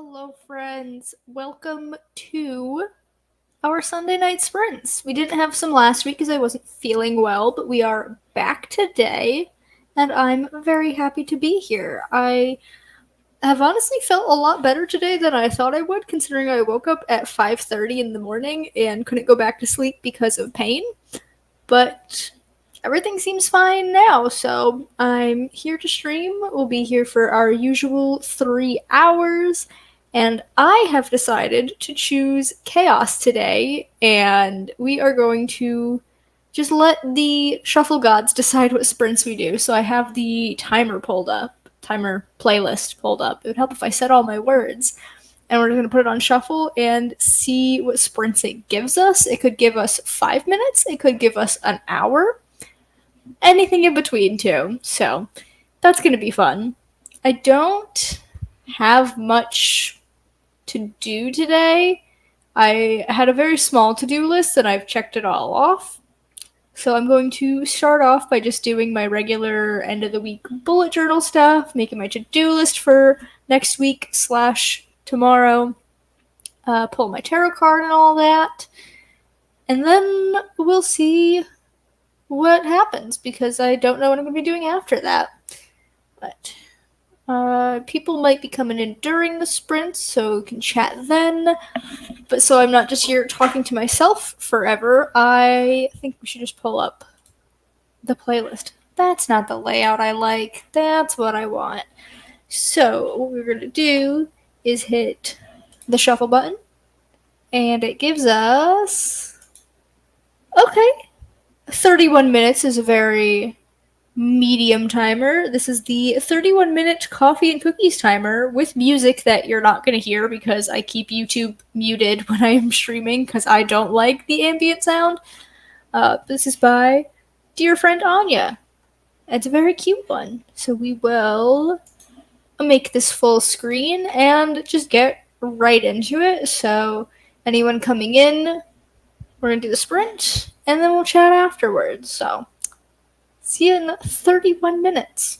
Hello, friends. Welcome to our Sunday night sprints. We didn't have some last week because I wasn't feeling well, but we are back today, and I'm very happy to be here. I have honestly felt a lot better today than I thought I would, considering I woke up at 5:30 in the morning and couldn't go back to sleep because of pain. But everything seems fine now, so I'm here to stream. We'll be here for our usual 3 hours, and I have decided to choose Chaos today, and we are going to just let the shuffle gods decide what sprints we do. So I have the timer playlist pulled up. It would help if I said all my words. And we're just going to put it on shuffle and see what sprints it gives us. It could give us 5 minutes, it could give us an hour, anything in between, too. So that's going to be fun. I don't have much to do today. I had a very small to do list and I've checked it all off. So I'm going to start off by just doing my regular end of the week bullet journal stuff, making my to do list for next week slash tomorrow, pull my tarot card and all that. And then we'll see what happens because I don't know what I'm going to be doing after that. But people might be coming in during the sprints, so we can chat then. But so I'm not just here talking to myself forever, I think we should just pull up the playlist. That's not the layout I like. That's what I want. So what we're going to do is hit the shuffle button, and it gives us. Okay. 31 minutes is a very medium timer. This is the 31-minute coffee and cookies timer with music that you're not going to hear because I keep YouTube muted when I am streaming because I don't like the ambient sound. This is by dear friend Anya. It's a very cute one. So we will make this full screen and just get right into it. So anyone coming in, we're going to do the sprint and then we'll chat afterwards. So see you in 31 minutes.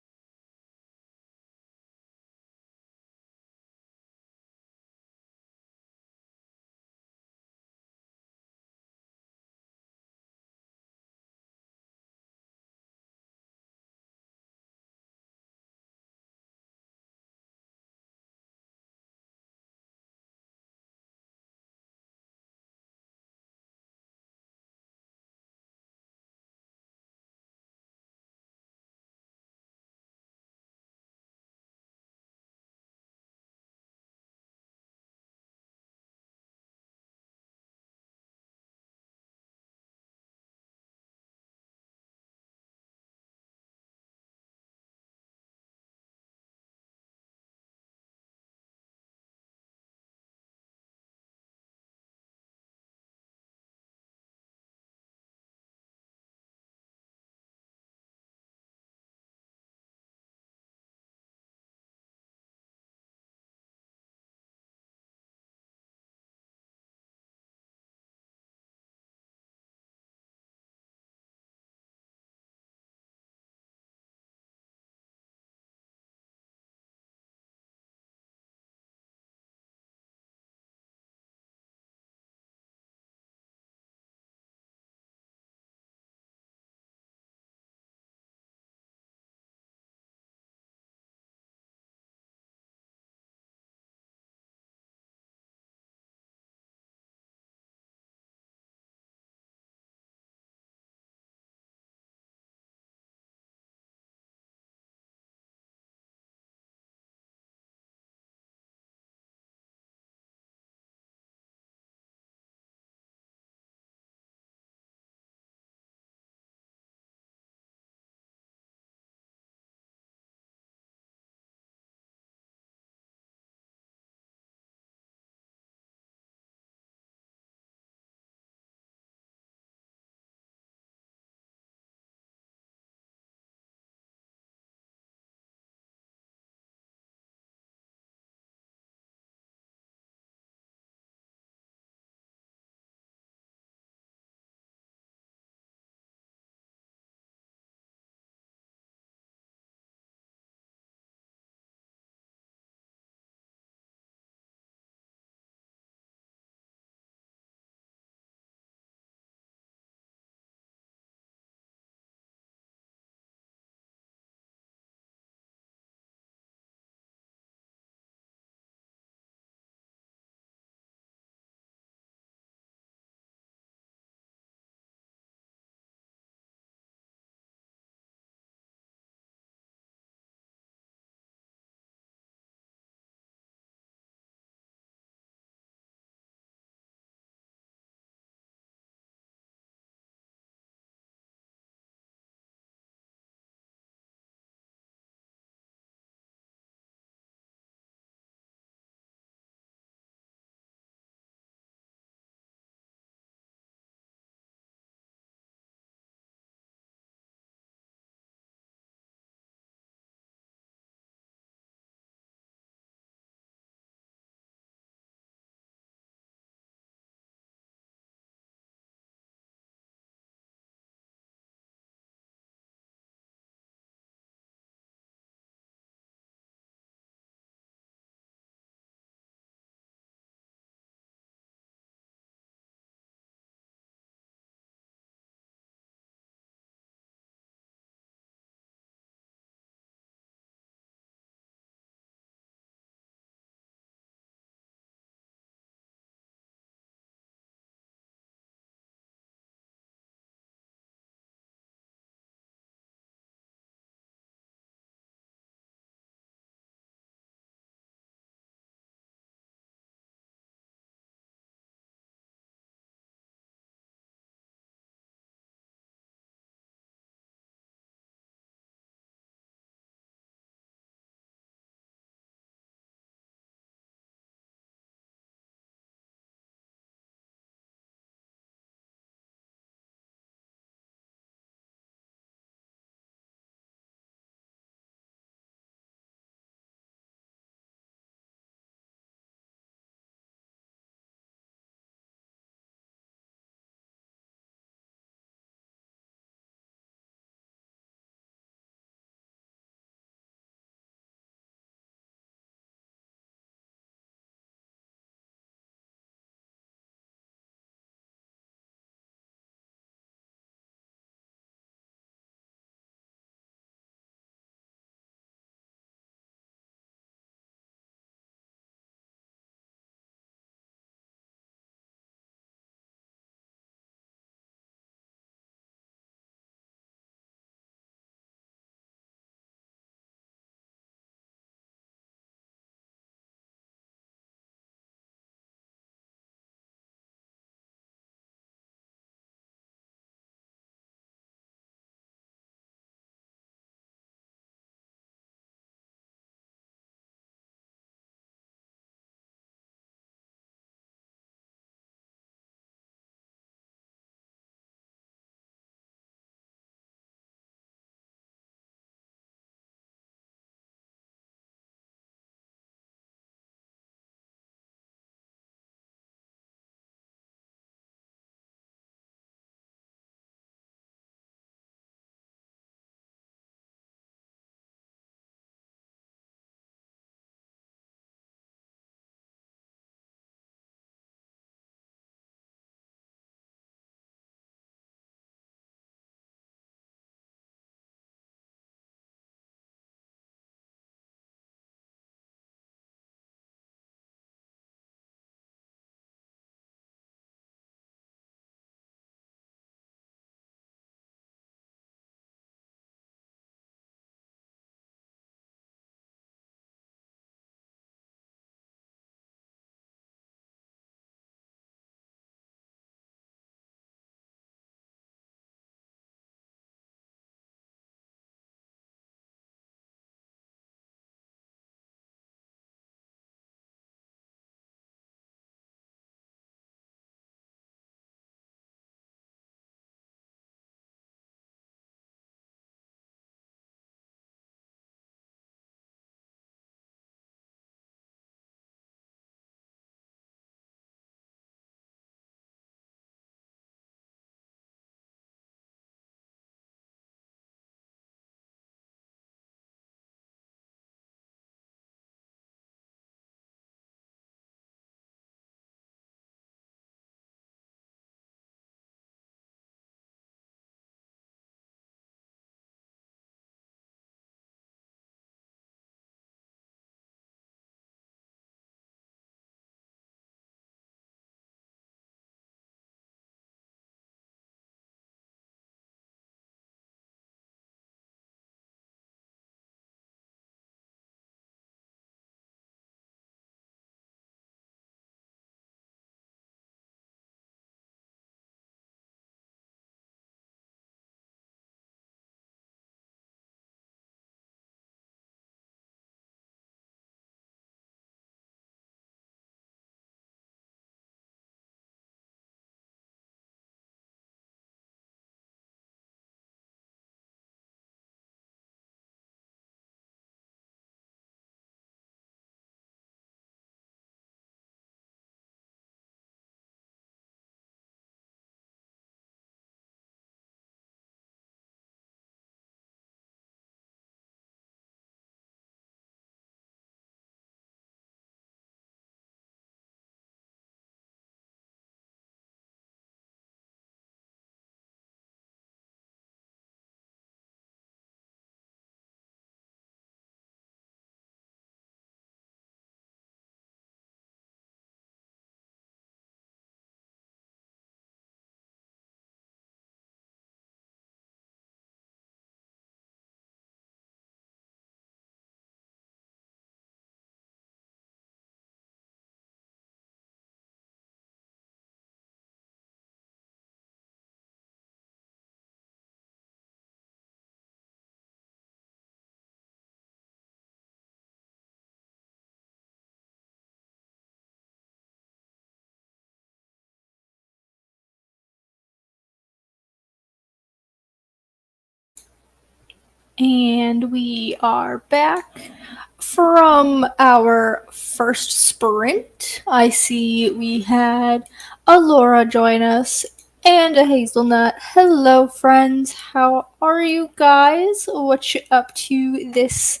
And we are back from our first sprint. I see we had a Laura join us and a Hazelnut. Hello, friends. How are you guys? What you up to this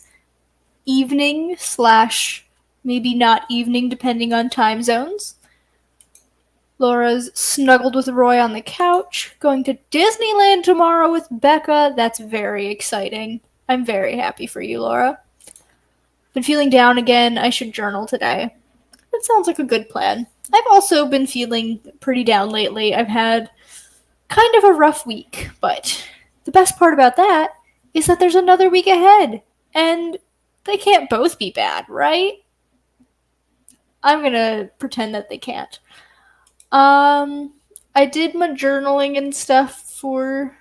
evening slash maybe not evening, depending on time zones? Laura's snuggled with Roy on the couch, going to Disneyland tomorrow with Becca. That's very exciting. I'm very happy for you, Laura. Been feeling down again. I should journal today. That sounds like a good plan. I've also been feeling pretty down lately. I've had kind of a rough week, but the best part about that is that there's another week ahead, and they can't both be bad, right? I'm gonna pretend that they can't. I did my journaling and stuff for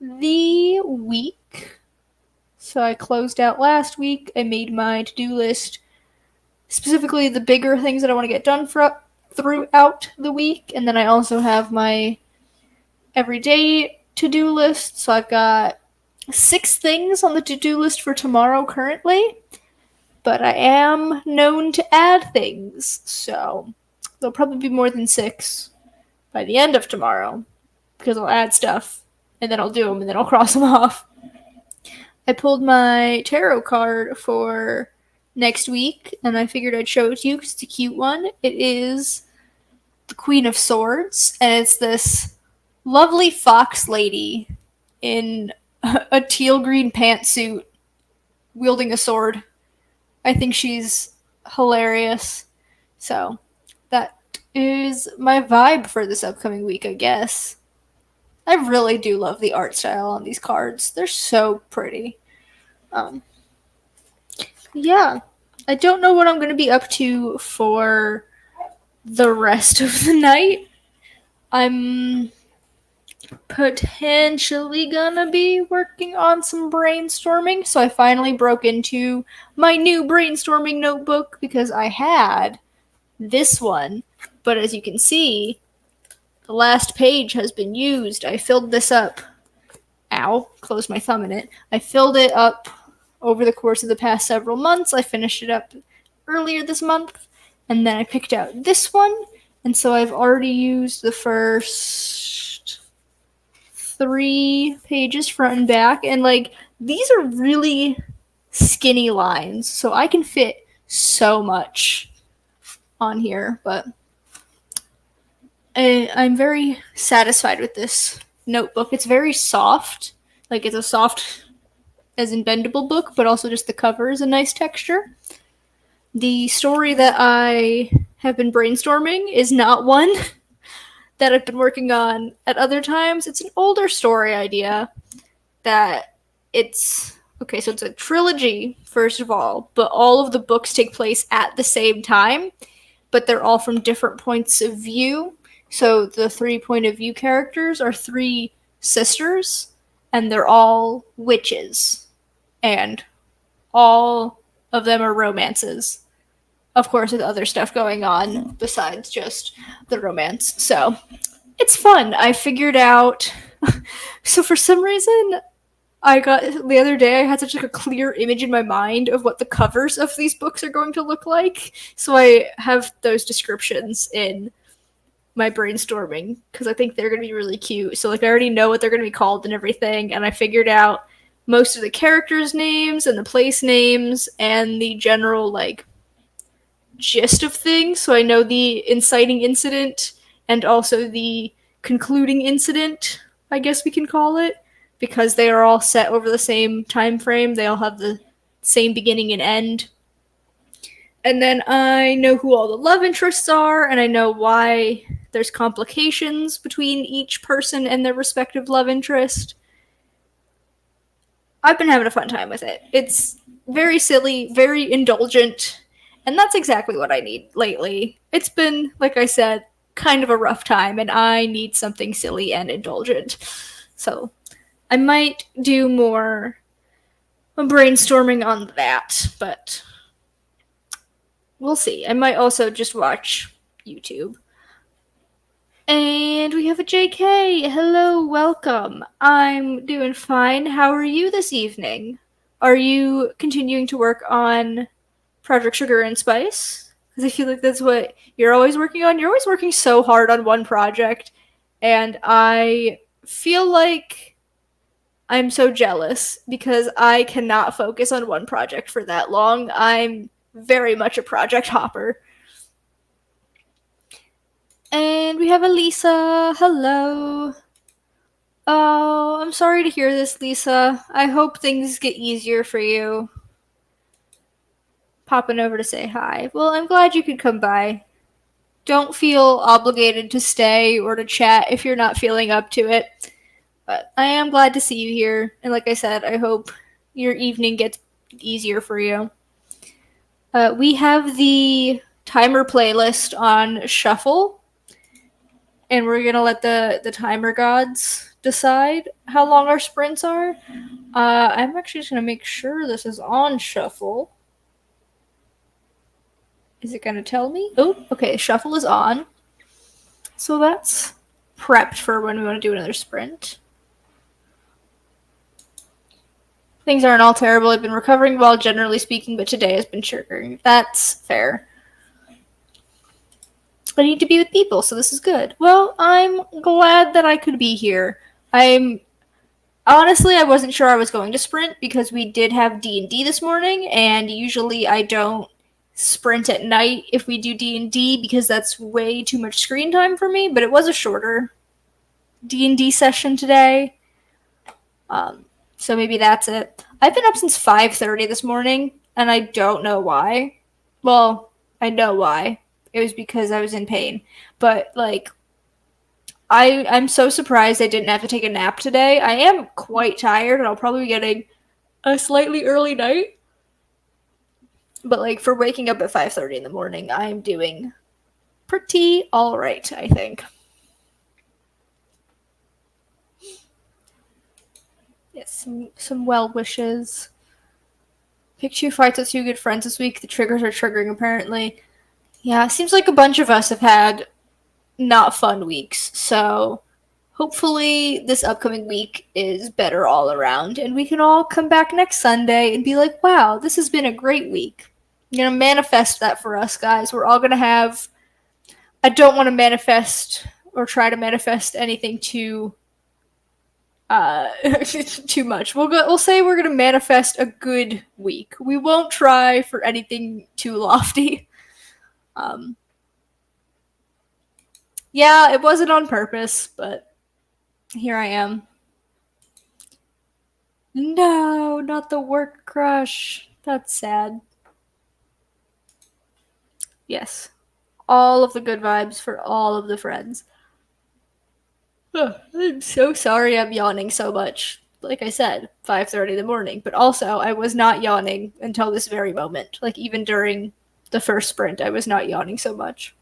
the week. So I closed out last week. I made my to-do list, specifically the bigger things that I want to get done throughout the week. And then I also have my everyday to-do list. So I've got 6 things on the to-do list for tomorrow currently. But I am known to add things. So there'll probably be more than 6 by the end of tomorrow, because I'll add stuff, and then I'll do them, and then I'll cross them off. I pulled my tarot card for next week, and I figured I'd show it to you because it's a cute one. It is the Queen of Swords, and it's this lovely fox lady in a teal green pantsuit wielding a sword. I think she's hilarious. So that is my vibe for this upcoming week, I guess. I really do love the art style on these cards. They're so pretty. Yeah. I don't know what I'm going to be up to for the rest of the night. I'm potentially gonna be working on some brainstorming. So I finally broke into my new brainstorming notebook because I had this one. But as you can see, the last page has been used. I filled this up. Ow, closed my thumb in it. I filled it up over the course of the past several months. I finished it up earlier this month. And then I picked out this one. And so I've already used the first 3 pages front and back. And like, these are really skinny lines. So I can fit so much on here. But I'm very satisfied with this notebook. It's very soft. Like, it's a soft as in bendable book, but also just the cover is a nice texture. The story that I have been brainstorming is not one that I've been working on at other times. It's an older story idea that it's okay, so it's a trilogy, first of all, but all of the books take place at the same time, but they're all from different points of view. So the 3 point of view characters are 3 sisters, and they're all witches. And all of them are romances. Of course, with other stuff going on besides just the romance. So it's fun. I figured out. So for some reason, the other day I had such like a clear image in my mind of what the covers of these books are going to look like. So I have those descriptions in my brainstorming because I think they're going to be really cute. So like I already know what they're going to be called and everything, and I figured out most of the characters' names and the place names and the general like gist of things. So I know the inciting incident and also the concluding incident, I guess we can call it, because they are all set over the same time frame. They all have the same beginning and end. And then I know who all the love interests are, and I know why there's complications between each person and their respective love interest. I've been having a fun time with it. It's very silly, very indulgent, and that's exactly what I need lately. It's been, like I said, kind of a rough time, and I need something silly and indulgent. So I might do more brainstorming on that, but we'll see. I might also just watch YouTube. And we have a JK. Hello, welcome. I'm doing fine. How are you this evening? Are you continuing to work on Project Sugar and Spice? Because I feel like that's what you're always working on. You're always working so hard on one project, and I feel like I'm so jealous because I cannot focus on one project for that long. I'm very much a project hopper. And we have Elisa. Hello. Oh, I'm sorry to hear this, Lisa. I hope things get easier for you. Popping over to say hi. Well, I'm glad you could come by. Don't feel obligated to stay or to chat if you're not feeling up to it. But I am glad to see you here. And like I said, I hope your evening gets easier for you. We have the timer playlist on shuffle, and we're gonna let the timer gods decide how long our sprints are. I'm actually just gonna make sure this is on shuffle. Is it gonna tell me? Oh, okay, shuffle is on. So that's prepped for when we want to do another sprint. Things aren't all terrible. I've been recovering well, generally speaking, but today has been triggering. That's fair. I need to be with people, so this is good. Well, I'm glad that I could be here. I'm honestly, I wasn't sure I was going to sprint because we did have D&D this morning, and usually I don't sprint at night if we do D&D because that's way too much screen time for me, but it was a shorter D&D session today. So maybe that's it. I've been up since 5:30 this morning, and I don't know why. Well, I know why. It was because I was in pain. But like I'm so surprised I didn't have to take a nap today. I am quite tired and I'll probably be getting a slightly early night. But like for waking up at 5:30 in the morning, I'm doing pretty all right, I think. Yes, some well wishes. Pick two fights with two good friends this week. The triggers are triggering apparently. Yeah, it seems like a bunch of us have had not fun weeks. So hopefully this upcoming week is better all around and we can all come back next Sunday and be like, wow, this has been a great week. I'm going to manifest that for us, guys. We're all going to have. I don't want to manifest or try to manifest anything too too much. We'll say we're going to manifest a good week. We won't try for anything too lofty. Um, yeah, it wasn't on purpose, but here I am. No, not the work crush. That's sad. Yes. All of the good vibes for all of the friends. I'm so sorry I'm yawning so much. Like I said, 5:30 in the morning, but also I was not yawning until this very moment. Like even during the first sprint, I was not yawning so much.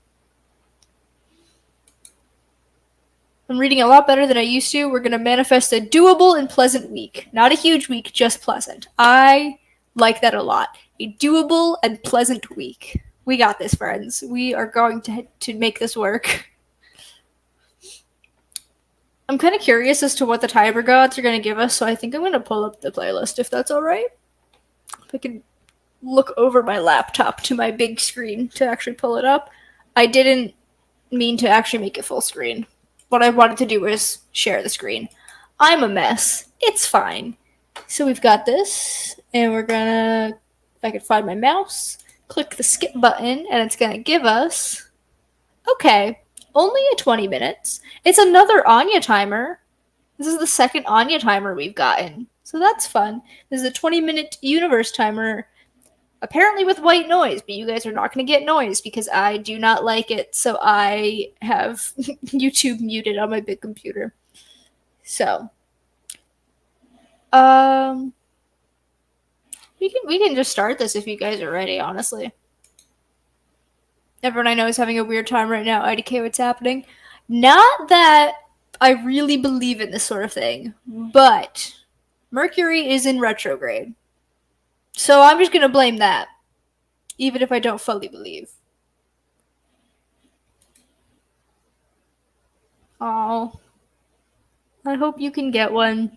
I'm reading a lot better than I used to. We're going to manifest a doable and pleasant week. Not a huge week, just pleasant. I like that a lot. A doable and pleasant week. We got this, friends. We are going to make this work. I'm kind of curious as to what the timer gods are going to give us, so I think I'm going to pull up the playlist if that's alright. If I can look over my laptop to my big screen to actually pull it up. I didn't mean to actually make it full screen. What I wanted to do was share the screen. I'm a mess. It's fine. So we've got this, and we're gonna, if I can find my mouse, click the skip button, and it's gonna give us, okay, only a 20 minutes. It's another Anya timer. This is the second Anya timer we've gotten. So that's fun. This is a 20-minute universe timer, apparently with white noise, but you guys are not going to get noise because I do not like it. So I have YouTube muted on my big computer. So, we can just start this if you guys are ready. Honestly, everyone I know is having a weird time right now. IDK, what's happening? Not that I really believe in this sort of thing, but Mercury is in retrograde. So I'm just going to blame that, even if I don't fully believe. Oh, I hope you can get one.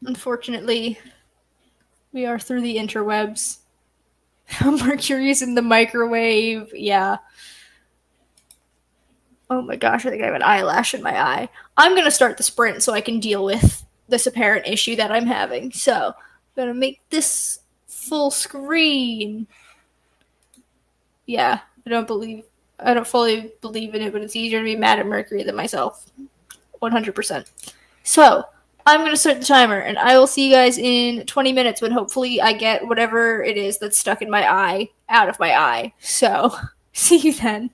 Unfortunately, we are through the interwebs. Mercury's in the microwave. Yeah. Oh my gosh, I think I have an eyelash in my eye. I'm gonna start the sprint so I can deal with this apparent issue that I'm having. So, I'm gonna make this full screen. Yeah, I don't fully believe in it, but it's easier to be mad at Mercury than myself. 100%. So, I'm going to start the timer, and I will see you guys in 20 minutes when hopefully I get whatever it is that's stuck in my eye out of my eye. So, see you then.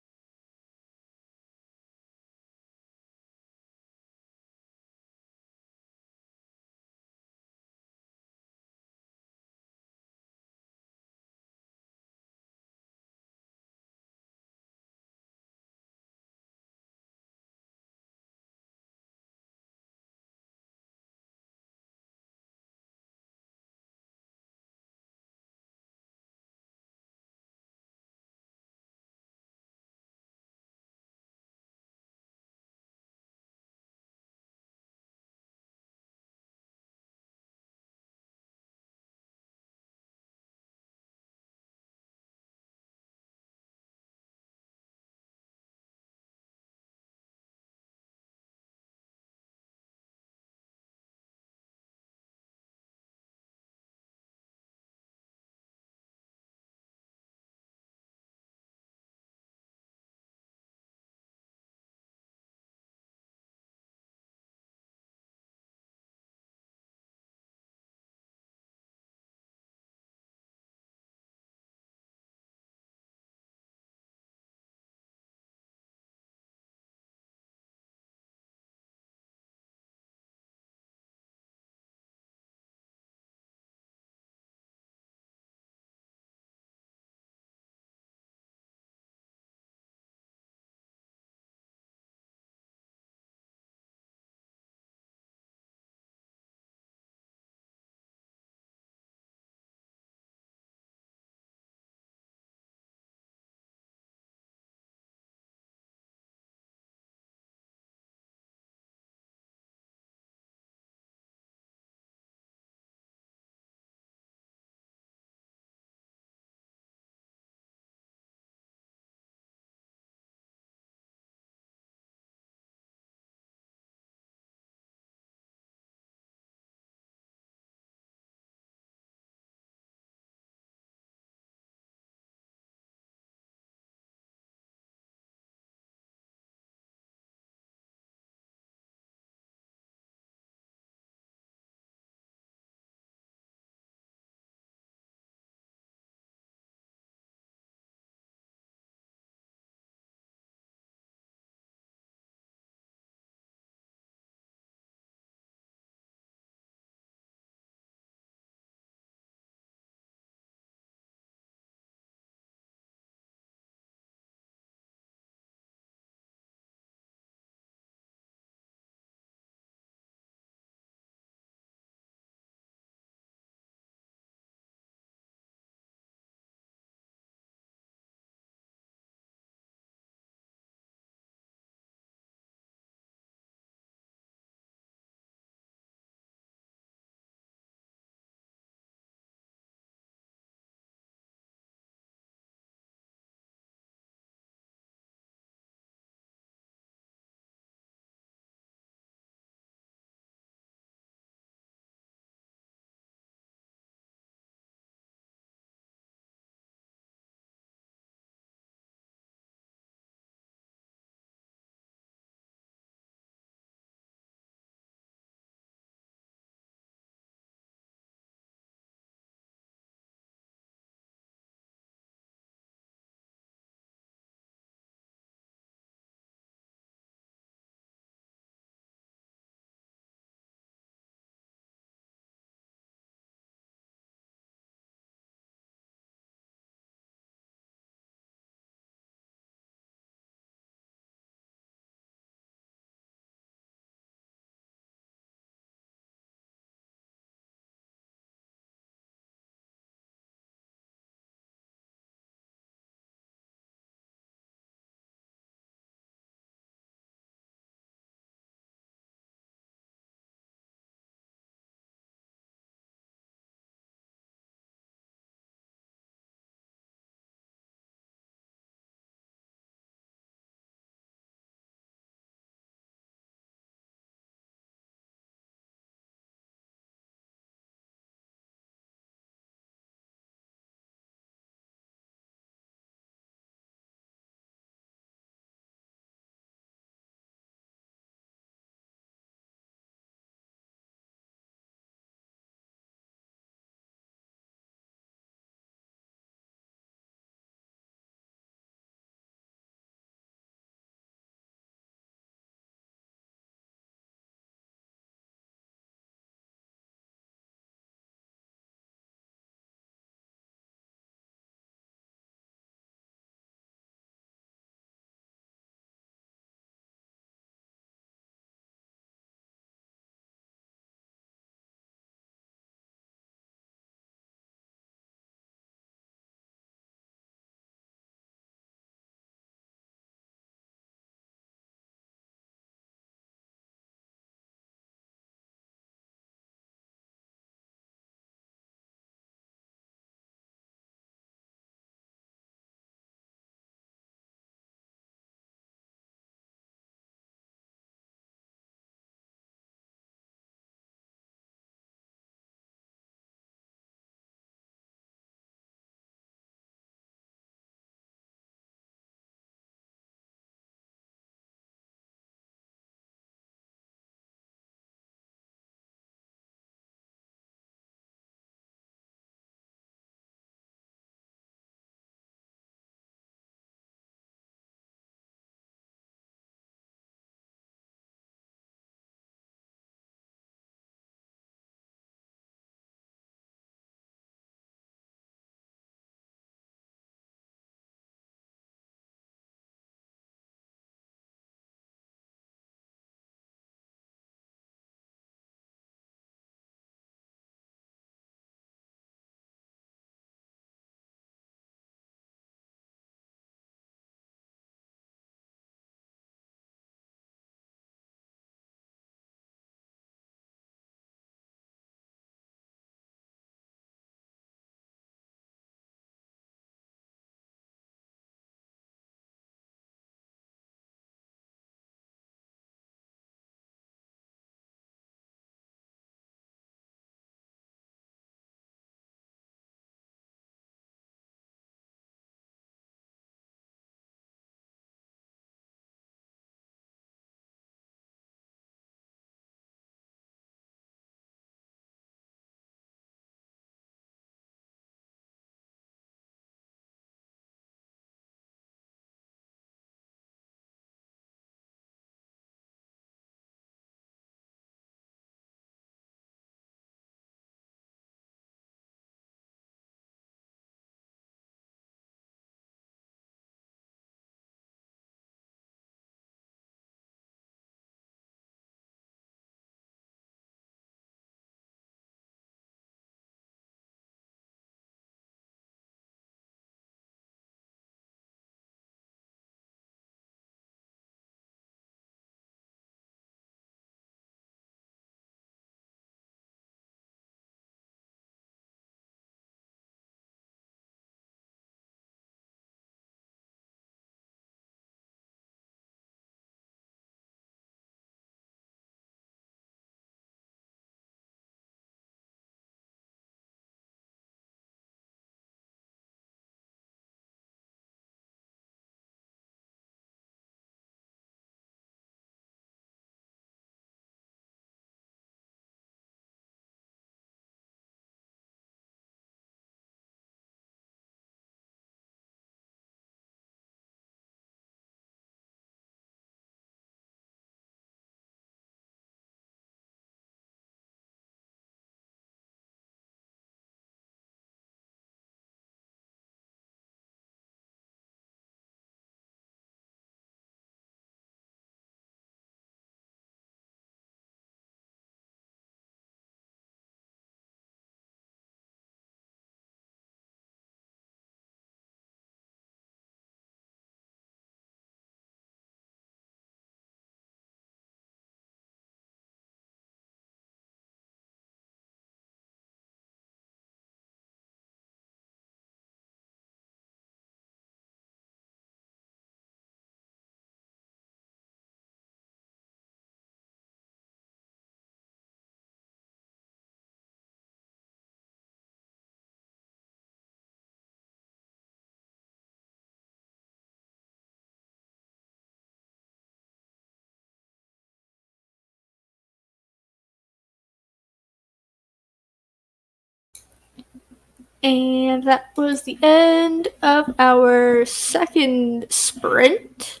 And that was the end of our second sprint.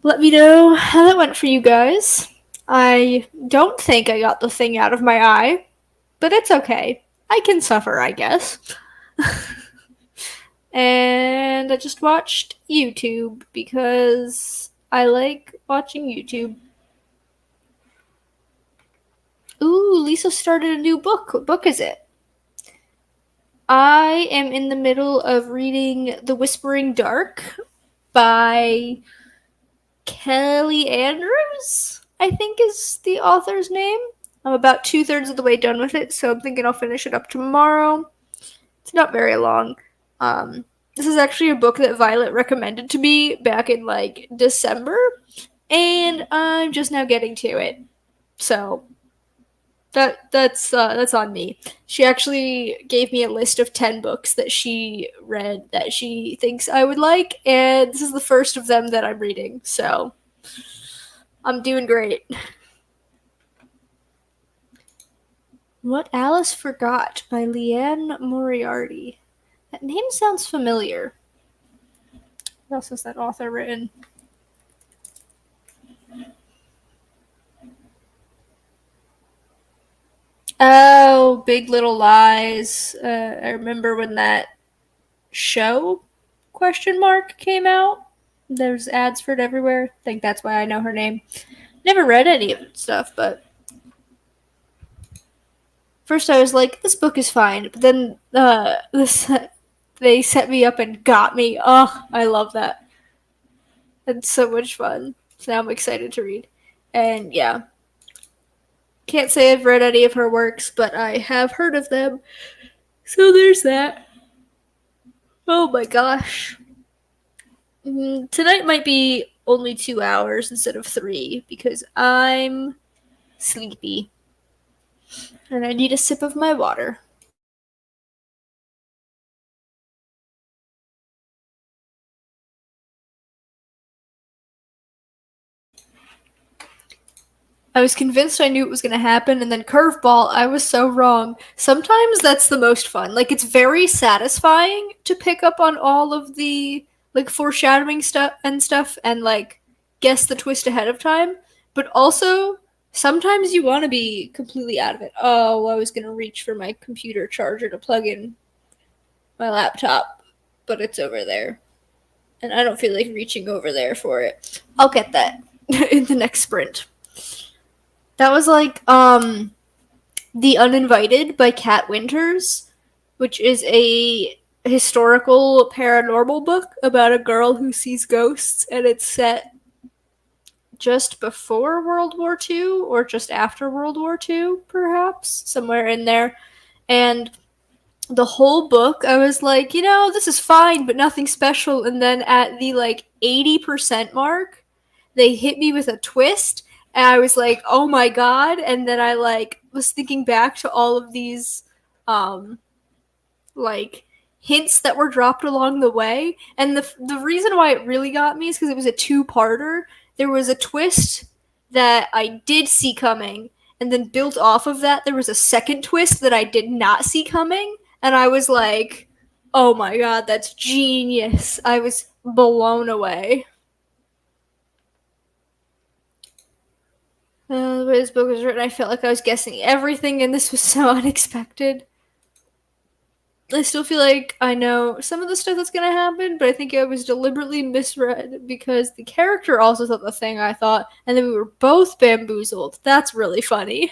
Let me know how that went for you guys. I don't think I got the thing out of my eye, but it's okay. I can suffer, I guess. And I just watched YouTube because I like watching YouTube. Ooh, Lisa started a new book. What book is it? I am in the middle of reading The Whispering Dark by Kelly Andrews, I think is the author's name. I'm about 2/3 of the way done with it, so I'm thinking I'll finish it up tomorrow. It's not very long. This is actually a book that Violet recommended to me back in like December, and I'm just now getting to it. So that's on me. She actually gave me a list of 10 books that she read that she thinks I would like, and this is the first of them that I'm reading. So I'm doing great. What Alice Forgot by Liane Moriarty. That name sounds familiar. What else has that author written? Oh, Big Little Lies. I remember when that show question mark came out. There's ads for it everywhere. I think that's why I know her name. Never read any of its stuff, but first I was like, this book is fine. But then they set me up and got me. Oh, I love that. It's so much fun. So now I'm excited to read. And yeah, can't say I've read any of her works, but I have heard of them. So there's that. Oh my gosh. Tonight might be only 2 hours instead of 3 because I'm sleepy. And I need a sip of my water. I was convinced I knew it was going to happen, and then curveball, I was so wrong. Sometimes that's the most fun. Like, it's very satisfying to pick up on all of the, like, foreshadowing stuff and, like, guess the twist ahead of time. But also, sometimes you want to be completely out of it. Oh, I was going to reach for my computer charger to plug in my laptop, but it's over there. And I don't feel like reaching over there for it. I'll get that in the next sprint. That was like The Uninvited by Kat Winters, which is a historical paranormal book about a girl who sees ghosts, and it's set just before World War II or just after World War II, perhaps, somewhere in there. And the whole book, I was like, this is fine, but nothing special. And then at the like 80% mark, they hit me with a twist, and I was like, oh my god. And then I like was thinking back to all of these like hints that were dropped along the way. And the reason why it really got me is because it was a two-parter. There was a twist that I did see coming, and then built off of that, there was a second twist that I did not see coming, and I was like, oh my god, that's genius. I was blown away. The way this book was written, I felt like I was guessing everything, and this was so unexpected. I still feel like I know some of the stuff that's gonna happen, but I think I was deliberately misread because the character also thought the thing I thought, and then we were both bamboozled. That's really funny.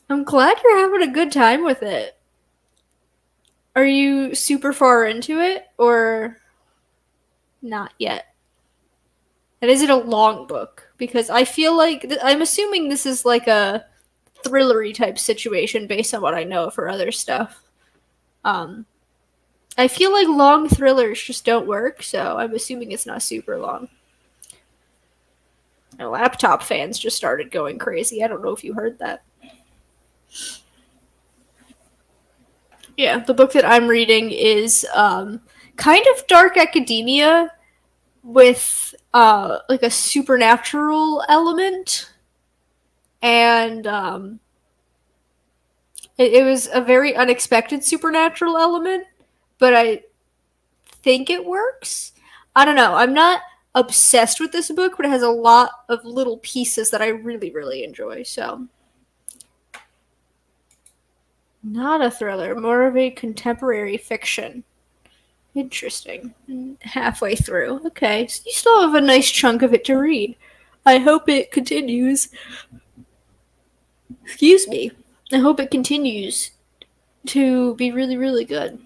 I'm glad you're having a good time with it. Are you super far into it, or not yet? And is it a long book? Because I feel like I'm assuming this is like a thrillery type situation based on what I know for other stuff. Um, I feel like long thrillers just don't work, so I'm assuming it's not super long. My laptop fans just started going crazy. I don't know if you heard that. Yeah, the book that I'm reading is kind of dark academia with like a supernatural element, and It was a very unexpected supernatural element, but I think it works. I don't know. I'm not obsessed with this book, but it has a lot of little pieces that I really, really enjoy. So, not a thriller, more of a contemporary fiction. Interesting. Halfway through. Okay, so you still have a nice chunk of it to read. I hope it continues. Excuse me. I hope it continues to be really, really good.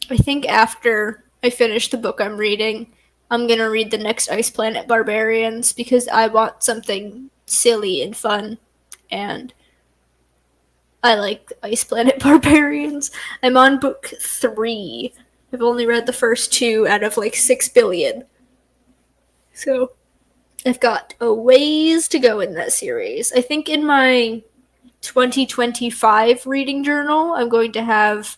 I think after I finish the book I'm reading, I'm gonna read the next Ice Planet Barbarians because I want something silly and fun, and I like Ice Planet Barbarians. I'm on book 3. I've only read the first 2 out of like 6 billion. So I've got a ways to go in that series. I think in my 2025 reading journal, I'm going to have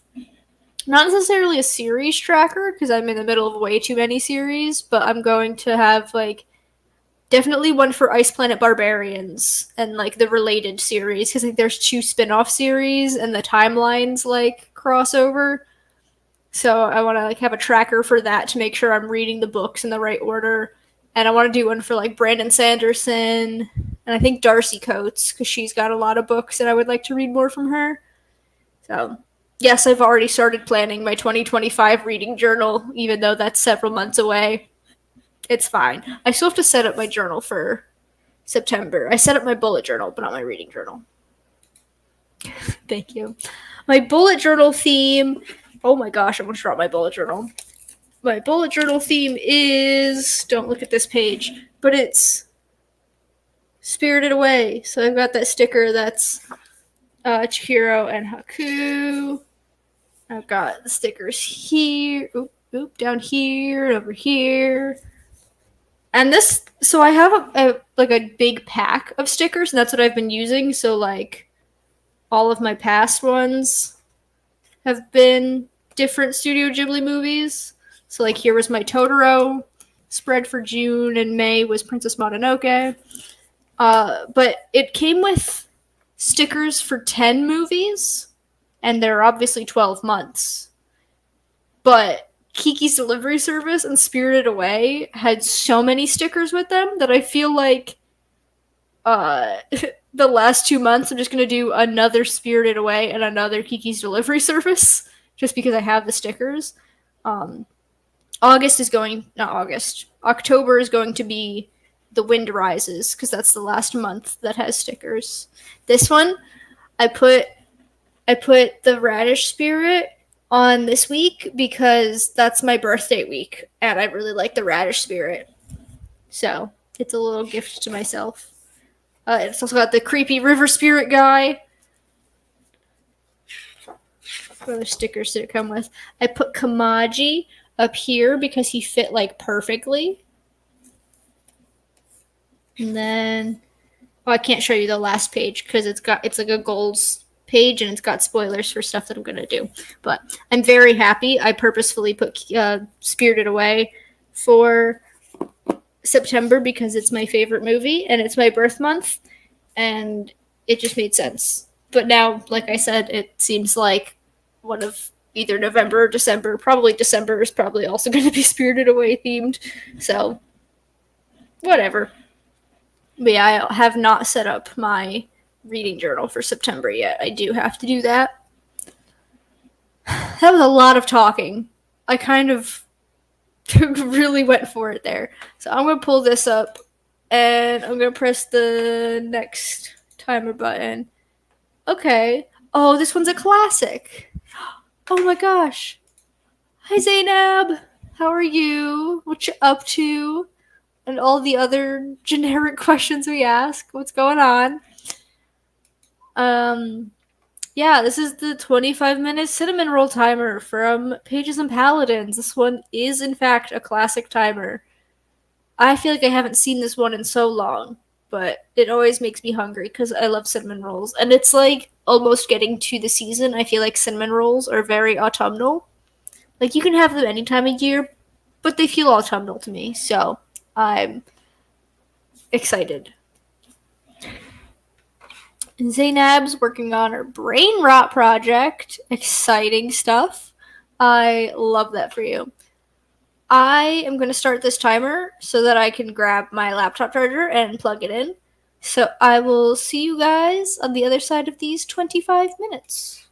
not necessarily a series tracker because I'm in the middle of way too many series, but I'm going to have like definitely one for Ice Planet Barbarians and like the related series because like there's 2 spin-off series and the timelines like crossover. So I want to like have a tracker for that to make sure I'm reading the books in the right order. And I want to do one for like Brandon Sanderson and I think Darcy Coates because she's got a lot of books and I would like to read more from her. So yes, I've already started planning my 2025 reading journal, even though that's several months away. It's fine. I still have to set up my journal for September. I set up my bullet journal, but not my reading journal. Thank you. My bullet journal theme. Oh my gosh, I'm going to drop my bullet journal. My bullet journal theme is. Don't look at this page, but it's Spirited Away. So I've got that sticker that's Chihiro and Haku. I've got the stickers here, down here, and over here. And this, so I have a big pack of stickers, and that's what I've been using. So like, all of my past ones have been different Studio Ghibli movies. So like, here was my Totoro spread for June, and May was Princess Mononoke. But it came with stickers for 10 movies, and they're obviously 12 months. But Kiki's Delivery Service and Spirited Away had so many stickers with them that I feel like the last 2 months I'm just going to do another Spirited Away and another Kiki's Delivery Service just because I have the stickers. October is going to be The Wind Rises because that's the last month that has stickers. This one, I put the Radish Spirit on this week because that's my birthday week and I really like the Radish Spirit. So it's a little gift to myself. It's also got the creepy River Spirit guy. What other stickers did it come with? I put Kamaji up here because he fit like perfectly. And then I can't show you the last page because it's like a goals page and it's got spoilers for stuff that I'm gonna do. But I'm very happy. I purposefully put Spirited Away for September because it's my favorite movie and it's my birth month and it just made sense. But now, like I said, it seems like one of either November or December. Probably December is probably also going to be Spirited Away themed. So, whatever. But yeah, I have not set up my reading journal for September yet. I do have to do that. That was a lot of talking. I kind of really went for it there. So I'm going to pull this up and I'm going to press the next timer button. Okay. Oh, this one's a classic. Oh my gosh. Hi, Zainab. How are you? What you up to? And all the other generic questions we ask. What's going on? Yeah, this is the 25-minute cinnamon roll timer from Pages and Paladins. This one is, in fact, a classic timer. I feel like I haven't seen this one in so long, but it always makes me hungry because I love cinnamon rolls. And it's like almost getting to the season. I feel like cinnamon rolls are very autumnal. Like, you can have them any time of year, but they feel autumnal to me, so I'm excited. Zainab's working on her brain rot project. Exciting stuff. I love that for you. I am going to start this timer so that I can grab my laptop charger and plug it in. So I will see you guys on the other side of these 25 minutes.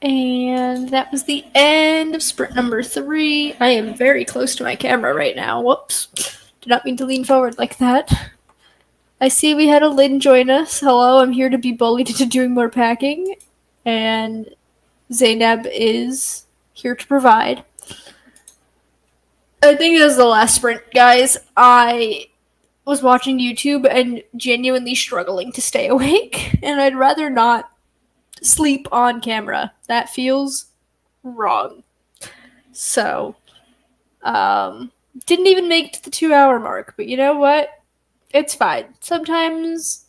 And that was the end of sprint number 3. I am very close to my camera right now. Whoops. Did not mean to lean forward like that. I see we had a Lynn join us. Hello, I'm here to be bullied into doing more packing. And Zainab is here to provide. I think it was the last sprint, guys. I was watching YouTube and genuinely struggling to stay awake, and I'd rather not sleep on camera. That feels wrong. So, didn't even make it to the 2-hour mark, but you know what? It's fine. Sometimes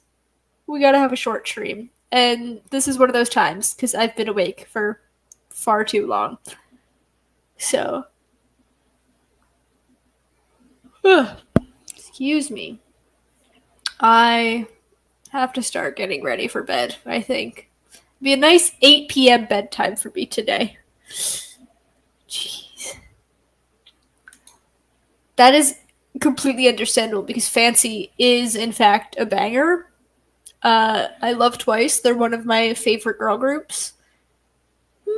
we gotta have a short stream, and this is one of those times because I've been awake for far too long. So, excuse me. I have to start getting ready for bed, I think. It'd be a nice 8 p.m. bedtime for me today. Jeez. That is completely understandable because Fancy is, in fact, a banger. I love Twice. They're one of my favorite girl groups. I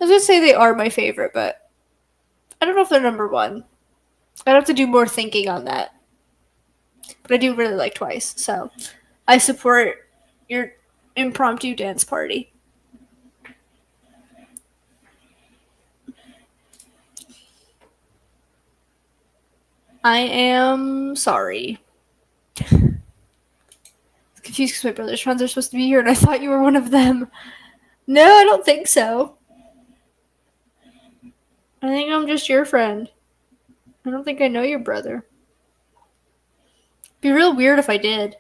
was going to say they are my favorite, but I don't know if they're number one. I'd have to do more thinking on that. But I do really like Twice, so I support your impromptu dance party. I am sorry. Confused because my brother's friends are supposed to be here and I thought you were one of them. No, I don't think so. I think I'm just your friend. I don't think I know your brother. It'd be real weird if I did.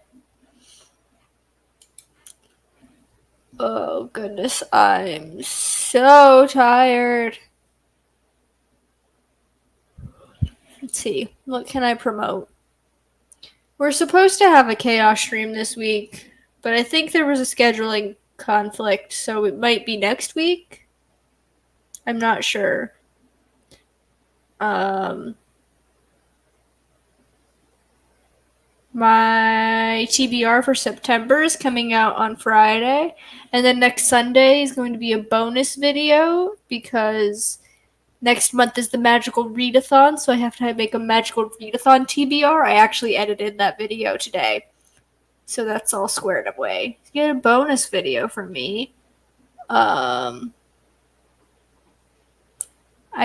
Oh, goodness. I'm so tired. Let's see. What can I promote? We're supposed to have a chaos stream this week, but I think there was a scheduling conflict, so it might be next week. I'm not sure. My TBR for September is coming out on Friday, and then next Sunday is going to be a bonus video because next month is the Magical Readathon, so I have to make a Magical Readathon TBR. I actually edited that video today, so that's all squared away. You get a bonus video from me. I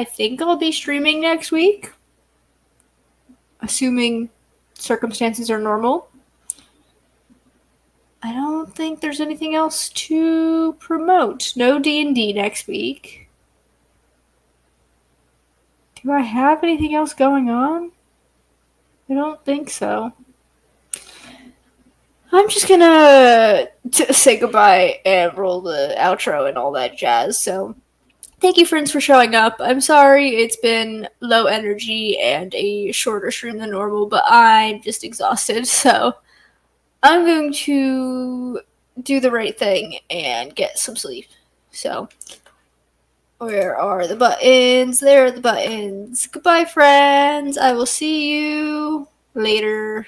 think I'll be streaming next week, assuming circumstances are normal. I don't think there's anything else to promote. No D&D next week. Do I have anything else going on? I don't think so. I'm just gonna say goodbye and roll the outro and all that jazz. So, thank you, friends, for showing up. I'm sorry it's been low energy and a shorter stream than normal, but I'm just exhausted. So, I'm going to do the right thing and get some sleep. So, where are the buttons? There are the buttons. Goodbye, friends. I will see you later.